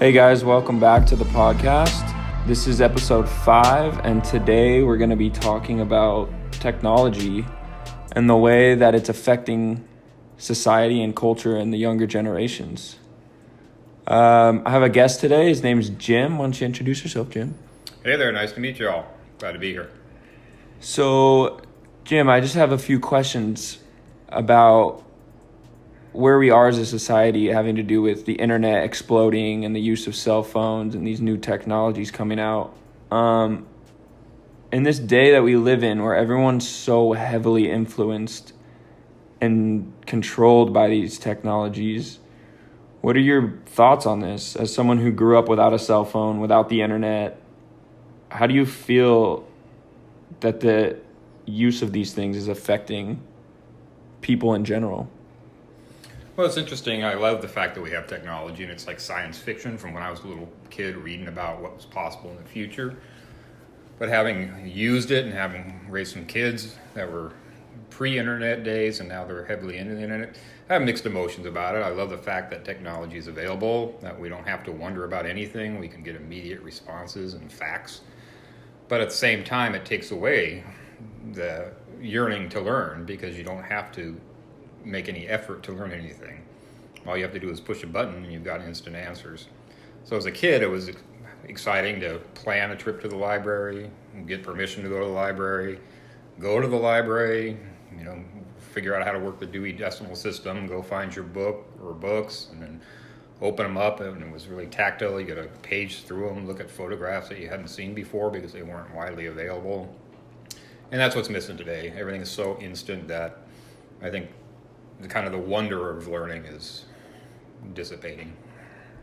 Hey guys, welcome back to the podcast. This is episode 5, and today we're going to be talking about technology and the way that it's affecting society and culture in the younger generations. I have a guest today. His name's Jim. Why don't you introduce yourself, Jim? Hey there, nice to meet you all. Glad to be here. So, Jim, I just have a few questions about where we are as a society having to do with the internet exploding and the use of cell phones and these new technologies coming out. In this day that we live in where everyone's so heavily influenced and controlled by these technologies, what are your thoughts on this? As someone who grew up without a cell phone, without the internet, how do you feel that the use of these things is affecting people in general? Well, it's interesting. I love the fact that we have technology, and it's like science fiction from when I was a little kid reading about what was possible in the future. But having used it and having raised some kids that were pre-internet days and now they're heavily into the internet, I have mixed emotions about it. I love the fact that technology is available, that we don't have to wonder about anything. We can get immediate responses and facts. But at the same time, it takes away the yearning to learn because you don't have to make any effort to learn anything. All you have to do is push a button and you've got instant answers. So as a kid, it was exciting to plan a trip to the library, get permission to go to the library, figure out how to work the Dewey Decimal System, go find your book or books, and then open them up, and it was really tactile. You get a page through them, look at photographs that you hadn't seen before because they weren't widely available. And that's what's missing today. Everything is so instant that I think the wonder of learning is dissipating.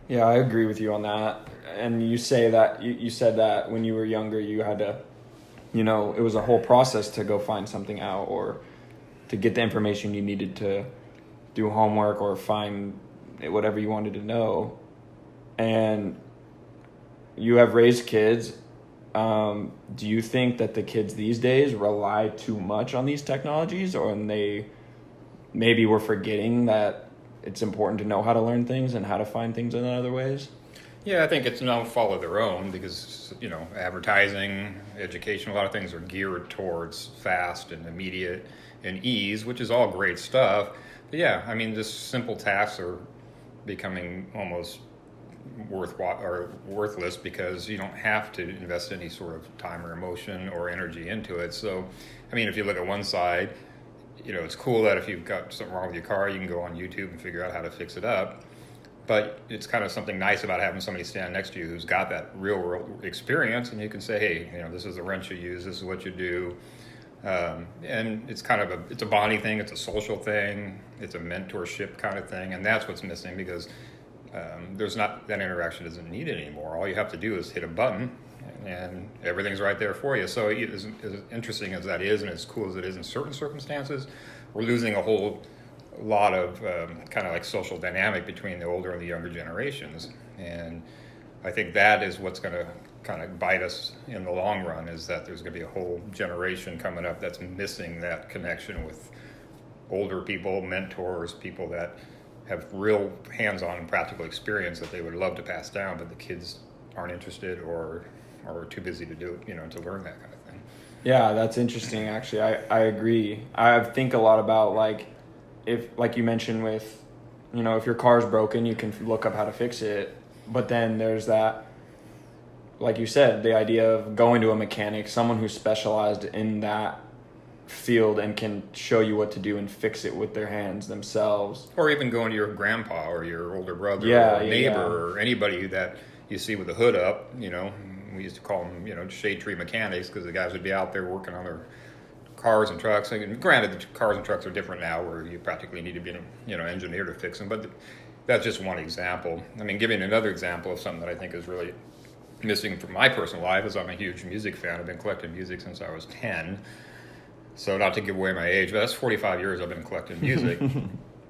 Yeah, I agree with you on that. And you say that you said that when you were younger, you had to, it was a whole process to go find something out or to get the information you needed to do homework or find whatever you wanted to know. And you have raised kids. Do you think that the kids these days rely too much on these technologies, or maybe we're forgetting that it's important to know how to learn things and how to find things in other ways? Yeah, I think it's no fault of their own because, advertising, education, a lot of things are geared towards fast and immediate and ease, which is all great stuff. But yeah, just simple tasks are becoming almost worthless because you don't have to invest any sort of time or emotion or energy into it. So, if you look at one side, it's cool that if you've got something wrong with your car, you can go on YouTube and figure out how to fix it up. But it's kind of something nice about having somebody stand next to you who's got that real world experience, and you can say, hey, this is the wrench you use, this is what you do. And it's it's a bonding thing, it's a social thing, it's a mentorship kind of thing, and that's what's missing because there's not, that interaction isn't needed anymore. All you have to do is hit a button and everything's right there for you. So as interesting as that is and as cool as it is in certain circumstances, we're losing a whole lot of social dynamic between the older and the younger generations. And I think that is what's going to kind of bite us in the long run, is that there's going to be a whole generation coming up that's missing that connection with older people, mentors, people that have real hands-on and practical experience that they would love to pass down, but the kids aren't interested or too busy to do it, to learn that kind of thing. Yeah, that's interesting, actually. I agree. I think a lot about, if, like you mentioned with, if your car's broken, you can look up how to fix it. But then there's that, like you said, the idea of going to a mechanic, someone who's specialized in that field and can show you what to do and fix it with their hands themselves. Or even going to your grandpa or your older brother or neighbor or anybody that you see with the hood up, We used to call them, shade tree mechanics, because the guys would be out there working on their cars and trucks. And granted, the cars and trucks are different now, where you practically need to be an engineer to fix them. But that's just one example. Giving another example of something that I think is really missing from my personal life is I'm a huge music fan. I've been collecting music since I was 10. So not to give away my age, but that's 45 years I've been collecting music.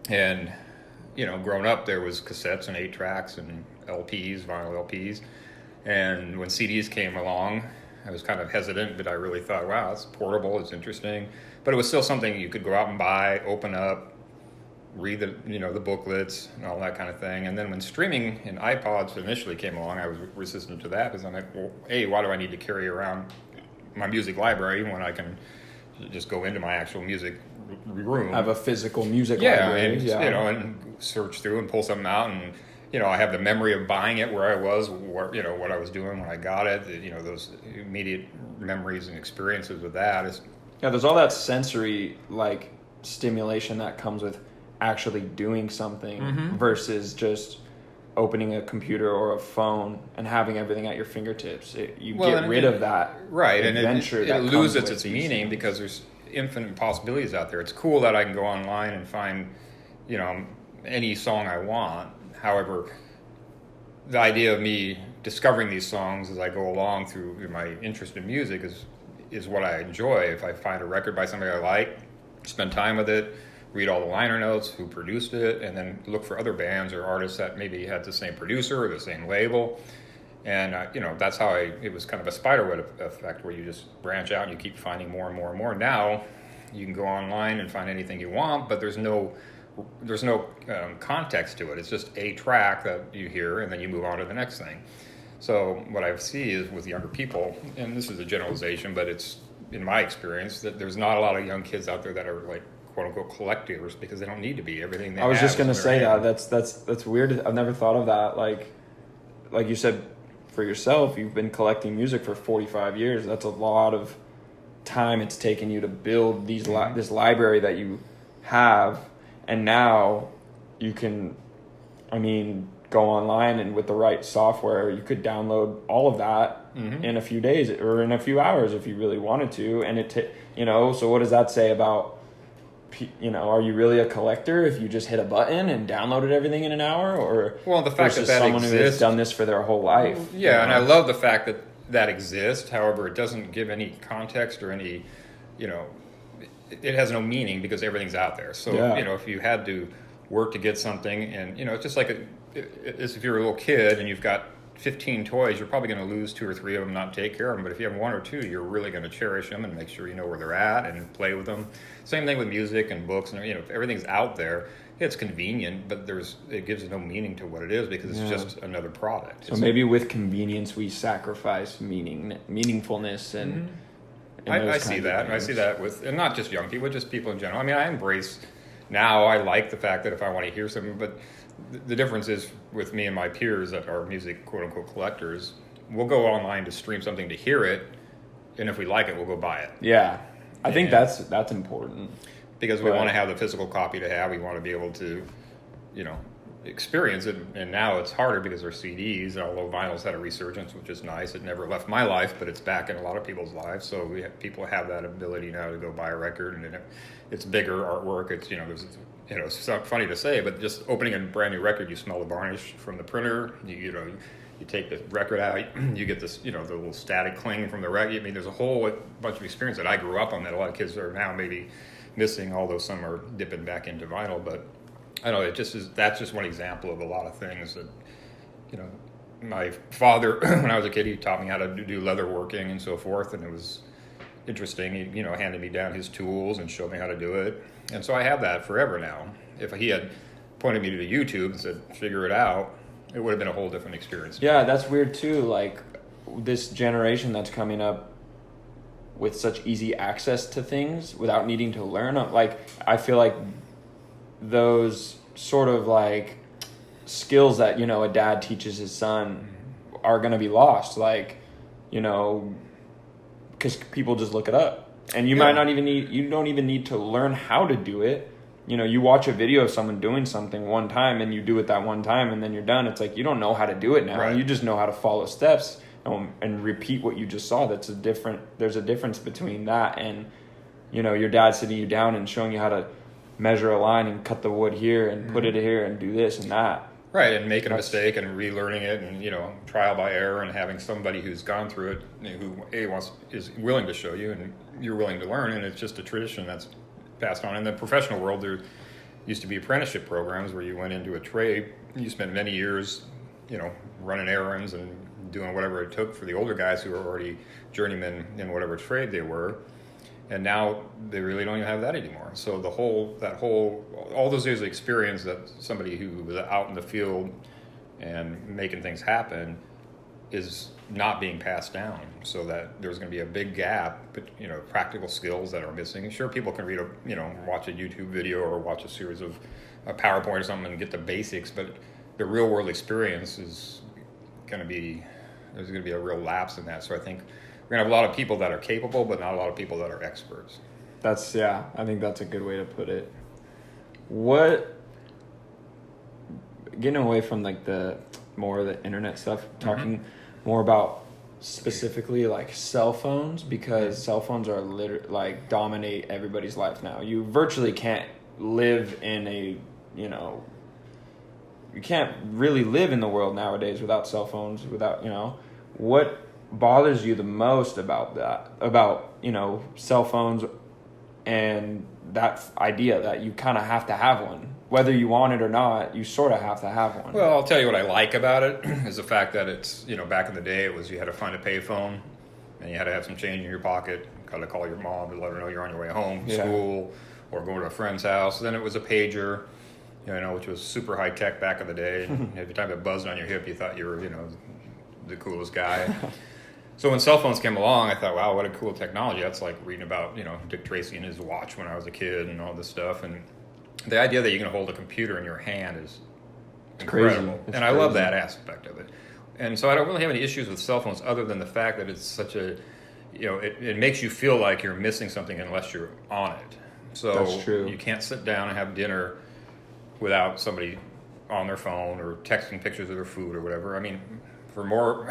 And, growing up, there was cassettes and 8-tracks and LPs, vinyl LPs. And when CDs came along, I was kind of hesitant, but I really thought, wow, it's portable, it's interesting. But it was still something you could go out and buy, open up, read the booklets and all that kind of thing. And then when streaming and iPods initially came along, I was resistant to that because I'm like, well, A, why do I need to carry around my music library when I can just go into my actual music room? Have a physical music library. And search through and pull something out, and I have the memory of buying it, where I was, what I was doing when I got it. Those immediate memories and experiences with that is. Yeah, there's all that sensory like stimulation that comes with actually doing something versus just opening a computer or a phone and having everything at your fingertips. You get rid of that adventure. And it loses its meaning because there's infinite possibilities out there. It's cool that I can go online and find, any song I want. However, the idea of me discovering these songs as I go along through my interest in music is what I enjoy. If I find a record by somebody I like, spend time with it, read all the liner notes, who produced it, and then look for other bands or artists that maybe had the same producer or the same label. And, that's how it was kind of a spiderweb effect where you just branch out and you keep finding more and more and more. Now you can go online and find anything you want, but there's no context to it. It's just a track that you hear and then you move on to the next thing. So what I see is with younger people, and this is a generalization, but it's in my experience that there's not a lot of young kids out there that are like quote unquote collectors because they don't need to be. Everything they I was have just going to is say their that. That's weird. I've never thought of that. Like you said, for yourself, you've been collecting music for 45 years. That's a lot of time it's taken you to build this library that you have. And now you can, go online and with the right software, you could download all of that in a few days or in a few hours if you really wanted to. And so what does that say about, are you really a collector if you just hit a button and downloaded everything in an hour? Or the fact that someone exists, who has done this for their whole life? Yeah, and I love the fact that exists. However, it doesn't give any context or any, it has no meaning because everything's out there. So, if you had to work to get something and, it's just like it's if you're a little kid and you've got 15 toys, you're probably going to lose 2 or 3 of them, not take care of them. But if you have 1 or 2, you're really going to cherish them and make sure you know where they're at and play with them. Same thing with music and books. And, if everything's out there, it's convenient, but it gives no meaning to what it is because it's just another product. So maybe with convenience, we sacrifice meaningfulness and... I see that. I see that with, and not just young people, just people in general. I embrace now. I like the fact that if I want to hear something, but the difference is with me and my peers that are music quote unquote collectors, we'll go online to stream something to hear it, and if we like it, we'll go buy it. Yeah, I think that's important because we want to have the physical copy to have. We want to be able to, experience it, and now it's harder because they're CDs, although vinyl's had a resurgence, which is nice. It never left my life, but it's back in a lot of people's lives, so people have that ability now to go buy a record, and it's bigger artwork. It's it's funny to say, but just opening a brand new record, you smell the varnish from the printer, you take the record out, you get this, the little static cling from the record. There's a whole bunch of experience that I grew up on that a lot of kids are now maybe missing, although some are dipping back into vinyl, but I don't know, that's just one example of a lot of things that, my father, when I was a kid, he taught me how to do leather working and so forth, and it was interesting. He, handed me down his tools and showed me how to do it. And so I have that forever now. If he had pointed me to YouTube and said, figure it out, it would have been a whole different experience. Yeah, that's weird too. Like this generation that's coming up with such easy access to things without needing to learn. Like, I feel like those sort of like skills that a dad teaches his son are going to be lost, like because people just look it up, and you don't even need to learn how to do it. You watch a video of someone doing something one time and you do it that one time and then you're done. It's like you don't know how to do it now. Right. You just know how to follow steps and repeat what you just saw. There's a difference between that and your dad sitting you down and showing you how to measure a line and cut the wood here and put it here and do this and that. Right, and making a mistake and relearning it and, trial by error and having somebody who's gone through it who is willing to show you and you're willing to learn, and it's just a tradition that's passed on. In the professional world, there used to be apprenticeship programs where you went into a trade, you spent many years, running errands and doing whatever it took for the older guys who were already journeymen in whatever trade they were. And now they really don't even have that anymore. So all those years of experience that somebody who was out in the field and making things happen is not being passed down, so that there's going to be a big gap, but practical skills that are missing. Sure, people can watch a YouTube video or watch a series of a PowerPoint or something and get the basics, but the real world experience is going to be, there's going to be a real lapse in that. So I think we're going to have a lot of people that are capable, but not a lot of people that are experts. I think that's a good way to put it. Getting away from like the more of the internet stuff, talking more about specifically like cell phones, because cell phones are like dominate everybody's life now. You virtually can't live in you can't really live in the world nowadays without cell phones, without, what bothers you the most about that, about, cell phones and that idea that you kind of have to have one, whether you want it or not, you sort of have to have one. Well, I'll tell you what I like about it is the fact that it's, back in the day it was you had to find a payphone and you had to have some change in your pocket, got to call your mom to let her know you're on your way home from school or go to a friend's house. Then it was a pager, which was super high tech back in the day. And every time it buzzed on your hip, you thought you were, the coolest guy. So when cell phones came along, I thought, wow, what a cool technology. That's like reading about, Dick Tracy and his watch when I was a kid and all this stuff. And the idea that you can hold a computer in your hand is incredible. And I love that aspect of it. And so I don't really have any issues with cell phones other than the fact that it's such a, it makes you feel like you're missing something unless you're on it. So that's true. You can't sit down and have dinner without somebody on their phone or texting pictures of their food or whatever. I mean, for more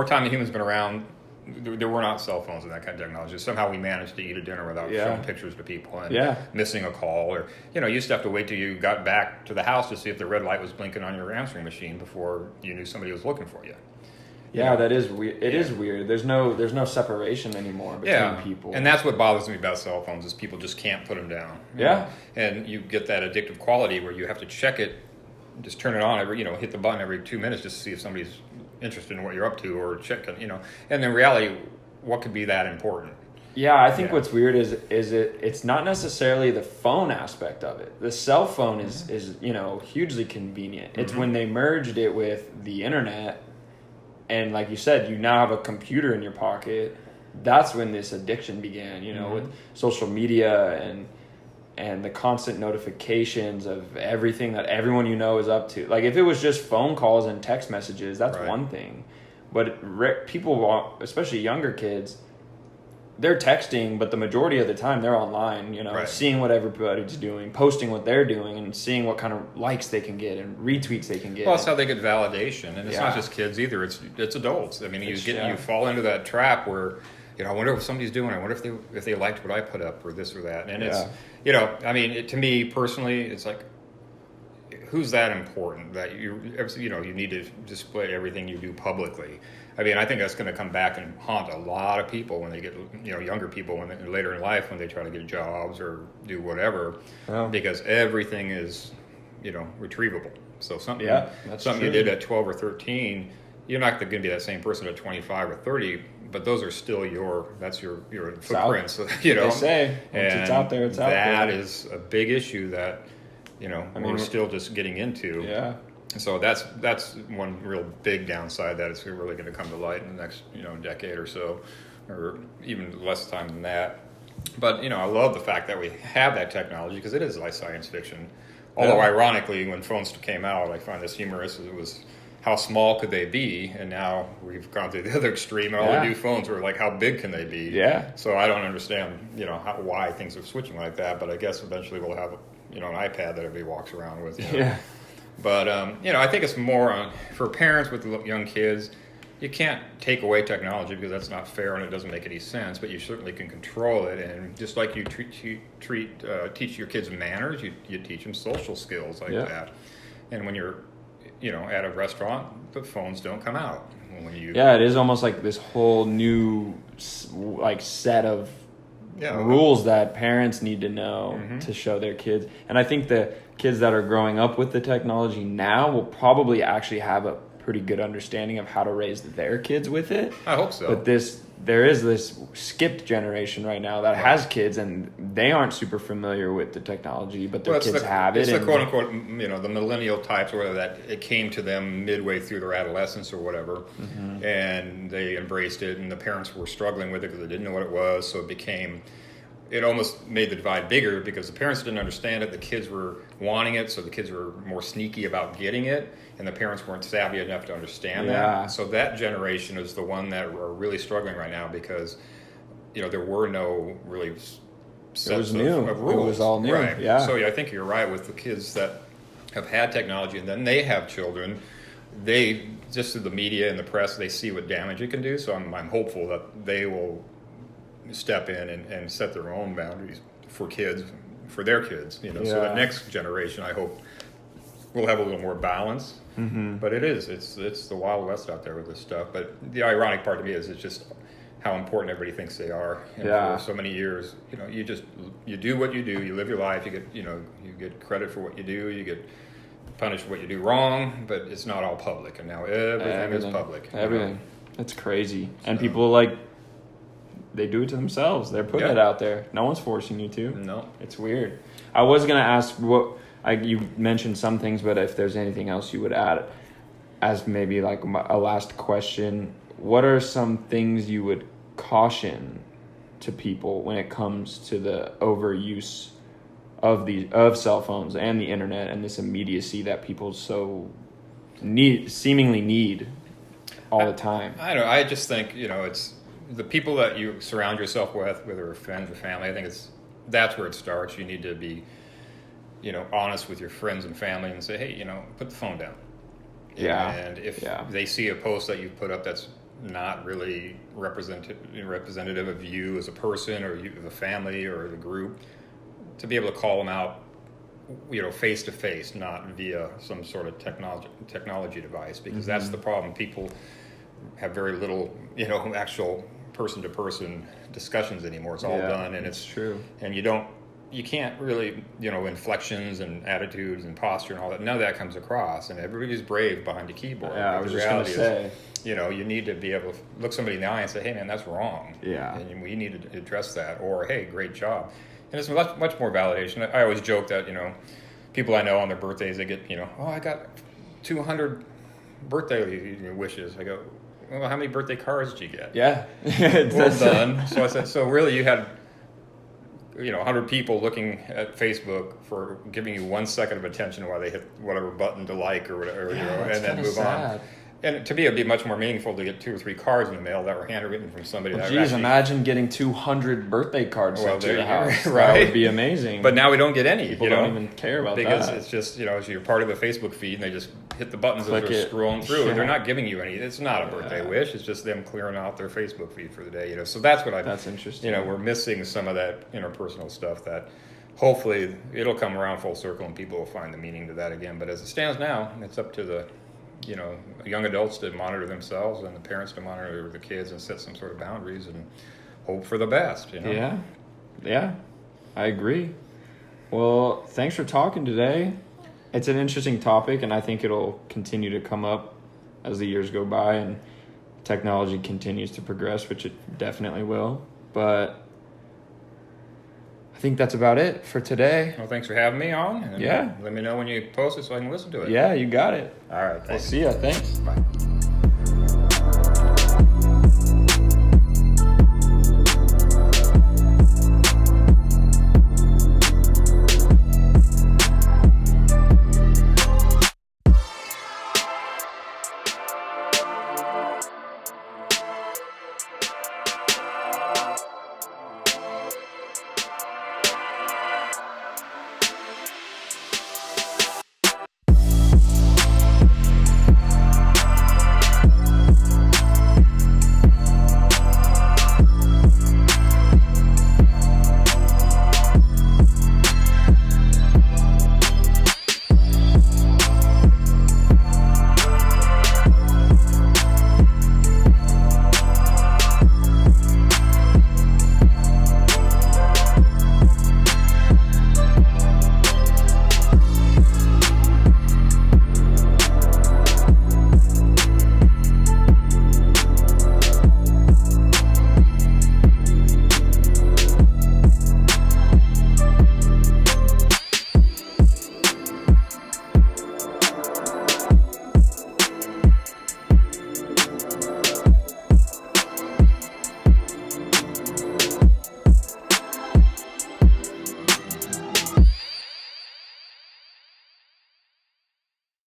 time than humans been around, there were not cell phones and that kind of technology. Somehow we managed to eat a dinner without showing pictures to people and missing a call. Or, you used to have to wait till you got back to the house to see if the red light was blinking on your answering machine before you knew somebody was looking for you. Yeah, that is weird. It is weird. There's no separation anymore between people. And that's what bothers me about cell phones is people just can't put them down. And you get that addictive quality where you have to check it, just turn it on every, hit the button every 2 minutes just to see if somebody's interested in what you're up to or checking, And in reality, what could be that important? Yeah, I think what's weird is it's not necessarily the phone aspect of it. The cell phone is hugely convenient. It's when they merged it with the internet, and like you said, you now have a computer in your pocket. That's when this addiction began, with social media and the constant notifications of everything that everyone is up to. Like if it was just phone calls and text messages, that's one thing. But people, especially younger kids, they're texting, but the majority of the time they're online, seeing what everybody's doing, posting what they're doing, and seeing what kind of likes they can get and retweets they can get. Well, that's how they get validation, and it's not just kids either. It's adults. I mean, you fall into that trap where, I wonder what somebody's doing. I wonder if they liked what I put up or this or that. And it's, to me personally, it's like, who's that important that you need to display everything you do publicly? I mean, I think that's going to come back and haunt a lot of people when they get, younger people later in life when they try to get jobs or do whatever, because everything is, retrievable. So something you did at 12 or 13, you're not going to be that same person at 25 or 30, but those are still your footprints. They say once it's out there, it's out there. That is a big issue that we're still just getting into. Yeah. So that's one real big downside that it's really going to come to light in the next decade or so, or even less time than that. But I love the fact that we have that technology because it is like science fiction. Although ironically, when phones came out, I find this humorous. It was how small could they be, and now we've gone to the other extreme. And all the new phones are like, how big can they be? Yeah. So I don't understand, why things are switching like that. But I guess eventually we'll have an iPad that everybody walks around with. Yeah. But I think it's more for parents with young kids. You can't take away technology because that's not fair and it doesn't make any sense. But you certainly can control it, and just like you teach your kids manners, you teach them social skills like that. And when you're at a restaurant, the phones don't come out. It is almost like this whole new set of rules that parents need to know to show their kids. And I think the kids that are growing up with the technology now will probably actually have a pretty good understanding of how to raise their kids with it. I hope so. But there is this skipped generation right now that has kids, and they aren't super familiar with the technology, but their kids have it. It's the quote unquote, the millennial types, or whatever, that it came to them midway through their adolescence or whatever, and they embraced it, and the parents were struggling with it because they didn't know what it was, so it almost made the divide bigger because the parents didn't understand it, the kids were wanting it, so the kids were more sneaky about getting it, and the parents weren't savvy enough to understand that. So that generation is the one that are really struggling right now because, there were no really sets of rules. It was all new. Right. Yeah. So I think you're right with the kids that have had technology and then they have children. They, just through the media and the press, they see what damage it can do. So I'm hopeful that they will step in and set their own boundaries for their kids, so the next generation, I hope, will have a little more balance. But it's the Wild West out there with this stuff. But the ironic part to me is it's just how important everybody thinks they are. And for so many years, you do what you do, you live your life, you get credit for what you do, you get punished for what you do wrong, but it's not all public, and now everything is public. Everything. It's crazy. And people they do it to themselves. They're putting it out there. No one's forcing you to. No. It's weird. I was going to ask you mentioned some things, but if there's anything else you would add as maybe like a last question, what are some things you would caution to people when it comes to the overuse of cell phones and the internet and this immediacy that people seemingly need all the time? I don't know. I just think, it's the people that you surround yourself with, whether friends or family, I think that's where it starts. You need to be, honest with your friends and family and say, hey, put the phone down. Yeah. And if they see a post that you put up that's not really representative of you as a person or you, the family or the group, to be able to call them out, face to face, not via some sort of technology device, because that's the problem. People have very little, actual person-to-person discussions anymore. It's all done, and it's true. And you can't really, inflections and attitudes and posture and all that. None of that comes across, and everybody's brave behind a keyboard. Yeah, I was just going to say. You need to be able to look somebody in the eye and say, hey, man, that's wrong. Yeah. And we need to address that. Or, hey, great job. And it's much more validation. I always joke that, people I know on their birthdays, they get, I got 200 birthday wishes. I go, well, how many birthday cards did you get? Yeah. Well done. So I said, so really you had, 100 people looking at Facebook for giving you 1 second of attention while they hit whatever button to like or whatever, and then move on. And to me, it'd be much more meaningful to get 2 or 3 cards in the mail that were handwritten from somebody. Imagine getting 200 birthday cards sent to the house. Right? That would be amazing. But now we don't get any. People don't even care about because that. It's just, you're part of the Facebook feed, and they just hit the buttons as they're scrolling through. Yeah. They're not giving you any. It's not a birthday wish. It's just them clearing out their Facebook feed for the day. So that's what That's interesting. We're missing some of that interpersonal stuff that hopefully it'll come around full circle and people will find the meaning to that again. But as it stands now, it's up to the young adults to monitor themselves and the parents to monitor the kids and set some sort of boundaries and hope for the best. Yeah, I agree. Well, thanks for talking today. It's an interesting topic, and I think it'll continue to come up as the years go by and technology continues to progress, which it definitely will. But I think that's about it for today. Well, thanks for having me on. And let me know when you post it so I can listen to it. Yeah, you got it. All right. We'll see ya. Thanks. Bye.